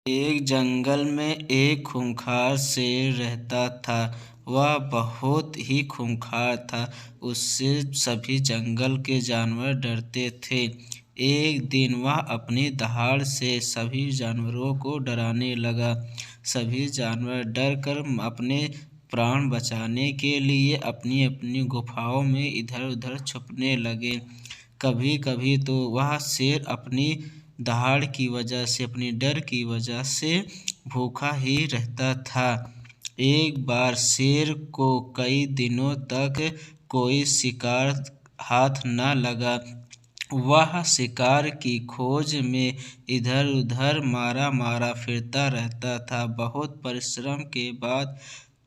एक जंगल में एक खूंखार शेर रहता था। वह बहुत ही खूंखार था। उससे सभी जंगल के जानवर डरते थे। एक दिन वह अपनी दहाड़ से सभी जानवरों को डराने लगा। सभी जानवर डर कर अपने प्राण बचाने के लिए अपनी अपनी गुफाओं में इधर उधर छुपने लगे। कभी कभी तो वह शेर अपनी दहाड़ की वजह से, अपनी डर की वजह से भूखा ही रहता था। एक बार शेर को कई दिनों तक कोई शिकार हाथ न लगा। वह शिकार की खोज में इधर उधर मारा मारा फिरता रहता था। बहुत परिश्रम के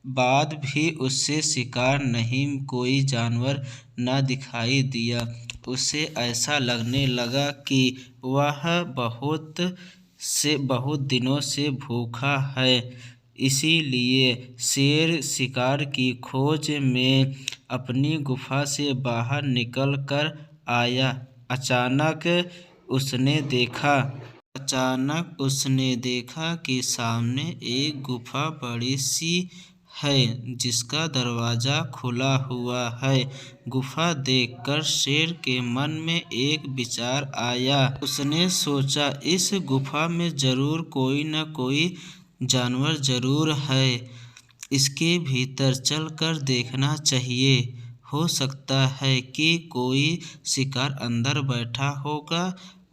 बाद भी उससे शिकार नहीं, कोई जानवर न दिखाई दिया। उसे ऐसा लगने लगा कि वह बहुत दिनों से भूखा है। इसीलिए शेर शिकार की खोज में अपनी गुफा से बाहर निकल कर आया। अचानक उसने देखा कि सामने एक गुफा बड़ी सी है, जिसका दरवाजा खुला हुआ है। गुफा देखकर शेर के मन में एक विचार आया। उसने सोचा, इस गुफा में जरूर कोई न कोई जानवर जरूर है। इसके भीतर चलकर देखना चाहिए। हो सकता है कि कोई शिकार अंदर बैठा होगा।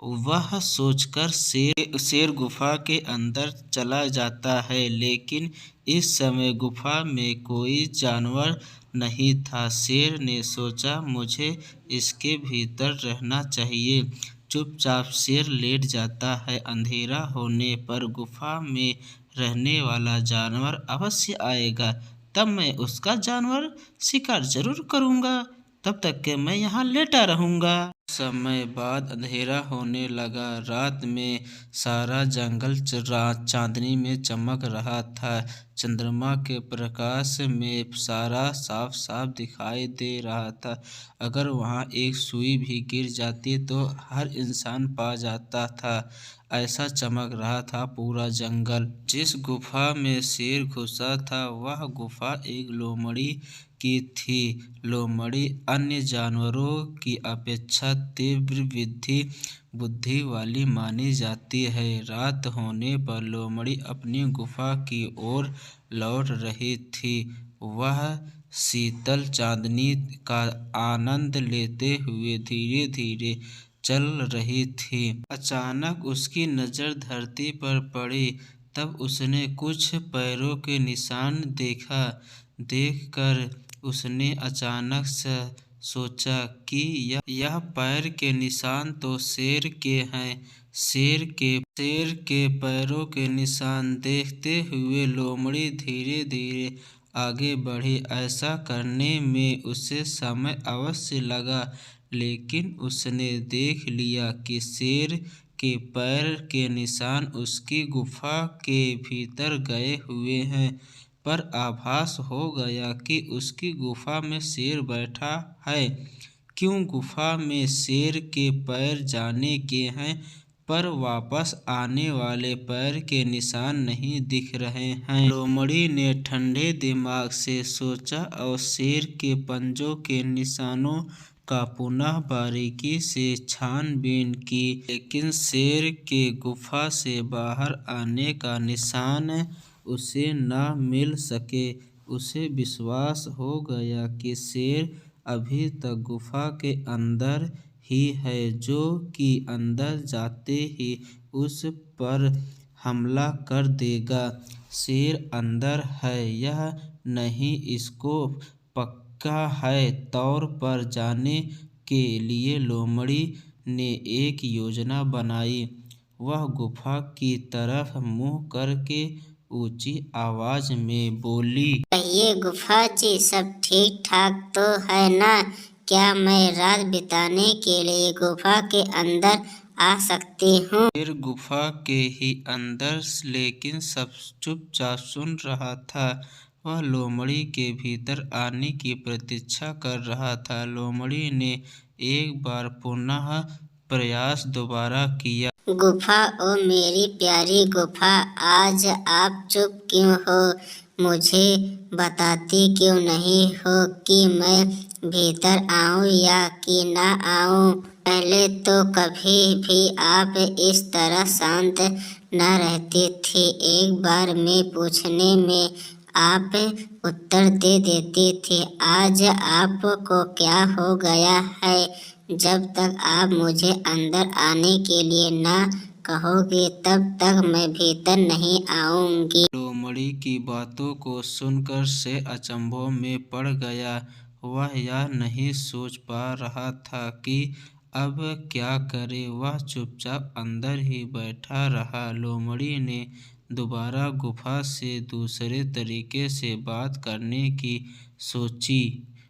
वह सोचकर शेर गुफा के अंदर चला जाता है, लेकिन इस समय गुफा में कोई जानवर नहीं था। शेर ने सोचा, मुझे इसके भीतर रहना चाहिए। चुपचाप शेर लेट जाता है। अंधेरा होने पर गुफा में रहने वाला जानवर अवश्य आएगा, तब मैं उसका जानवर शिकार जरूर करूँगा। तब तक के मैं यहाँ लेटा रहूँगा। समय बाद अंधेरा होने लगा। रात में सारा जंगल चांदनी में चमक रहा था। चंद्रमा के प्रकाश में सारा साफ साफ दिखाई दे रहा था। अगर वहाँ एक सुई भी गिर जाती तो हर इंसान पा जाता था। ऐसा चमक रहा था पूरा जंगल। जिस गुफा में शेर घुसा था, वह गुफा एक लोमड़ी की थी। लोमड़ी अन्य जानवरों की अपेक्षा तीव्र बुद्धि वाली मानी जाती है। रात होने पर लोमड़ी अपनी गुफा की ओर लौट रही थी। वह शीतल चांदनी का आनंद लेते हुए धीरे धीरे चल रही थी। अचानक उसकी नजर धरती पर पड़ी। तब उसने कुछ पैरों के निशान देखा। देखकर उसने अचानक से सोचा कि यह पैर के निशान तो शेर के हैं। शेर के पैरों के निशान देखते हुए लोमड़ी धीरे धीरे आगे बढ़ी। ऐसा करने में उसे समय अवश्य लगा, लेकिन उसने देख लिया कि शेर के पैर के निशान उसकी गुफा के भीतर गए हुए हैं। पर आभास हो गया कि उसकी गुफा में शेर बैठा है। क्यों गुफा में शेर के पैर जाने के हैं, पर वापस आने वाले पैर के निशान नहीं दिख रहे हैं। लोमड़ी ने ठंडे दिमाग से सोचा और शेर के पंजों के निशानों का पुनः बारीकी से छानबीन की, लेकिन शेर के गुफा से बाहर आने का निशान उसे न मिल सके। उसे विश्वास हो गया कि शेर अभी तक गुफा के अंदर ही है, जो कि अंदर जाते ही उस पर हमला कर देगा। शेर अंदर है यह नहीं इसको पक्का है तौर पर जाने के लिए लोमड़ी ने एक योजना बनाई। वह गुफा की तरफ मुंह करके ऊंची आवाज में बोली, कहिए गुफा जी, सब ठीक ठाक तो है ना? क्या मैं रात बिताने के लिए गुफा के अंदर आ सकती हूँ? शेर गुफा के ही अंदर, लेकिन सब चुपचाप सुन रहा था। वह लोमड़ी के भीतर आने की प्रतीक्षा कर रहा था। लोमड़ी ने एक बार पुनः प्रयास दोबारा किया। गुफा, ओ मेरी प्यारी गुफा, आज आप चुप क्यों हो? मुझे बताती क्यों नहीं हो कि मैं भीतर आऊं या कि ना आऊं? पहले तो कभी भी आप इस तरह शांत न रहती थी। एक बार मैं पूछने में आप उत्तर दे देती थी। आज आपको क्या हो गया है? जब तक आप मुझे अंदर आने के लिए ना कहोगे तब तक मैं भीतर नहीं आऊंगी। लोमड़ी की बातों को सुनकर शेर अचंभों में पड़ गया। वह यह नहीं सोच पा रहा था कि अब क्या करे। वह चुपचाप अंदर ही बैठा रहा। लोमड़ी ने दोबारा गुफा से दूसरे तरीके से बात करने की सोची।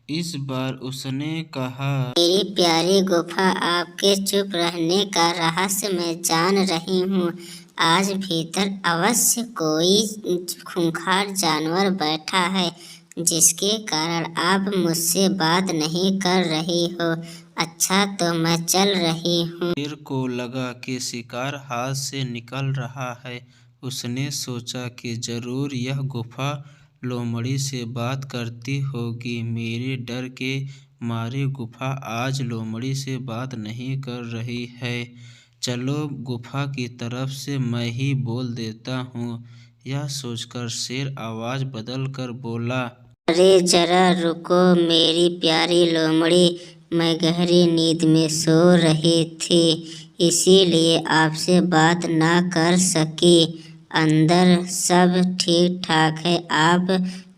इस बार उसने कहा, मेरी प्यारी गुफा, आपके चुप रहने का रहस्य मैं जान रही हूँ। आज भीतर अवश्य कोई खूंखार जानवर बैठा है जिसके कारण आप मुझसे बात नहीं कर रही हो। अच्छा, तो मैं चल रही हूँ। शेर को लगा कि शिकार हाथ से निकल रहा है। उसने सोचा कि जरूर यह गुफा लोमड़ी से बात करती होगी। मेरे डर के मारे गुफा आज लोमड़ी से बात नहीं कर रही है। चलो गुफा की तरफ से मैं ही बोल देता हूँ। यह सोचकर शेर आवाज बदल कर बोला, अरे जरा रुको मेरी प्यारी लोमड़ी, मैं गहरी नींद में सो रही थी, इसीलिए आपसे बात ना कर सकी। अंदर सब ठीक ठाक है। आप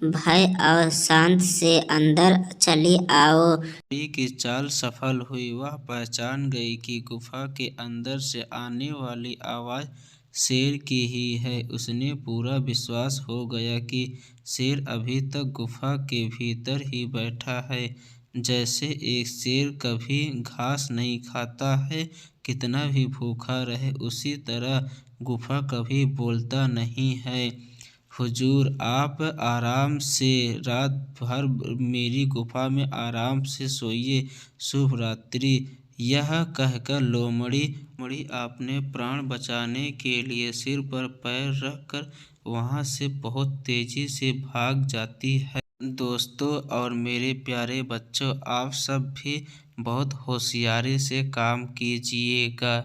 भय और शांत से अंदर चली आओ। लोमड़ी की चाल सफल हुई। वह पहचान गई कि गुफा के अंदर से आने वाली आवाज शेर की ही है। उसने पूरा विश्वास हो गया कि शेर अभी तक गुफा के भीतर ही बैठा है। जैसे एक शेर कभी घास नहीं खाता है, कितना भी भूखा रहे, उसी तरह गुफा कभी बोलता नहीं है। हुजूर, आप आराम से रात भर मेरी गुफा में आराम से सोइए। शुभ रात्रि। यह कहकर लोमड़ी अपने प्राण बचाने के लिए सिर पर पैर रखकर वहां से बहुत तेजी से भाग जाती है। दोस्तों और मेरे प्यारे बच्चों, आप सब भी बहुत होशियारी से काम कीजिएगा।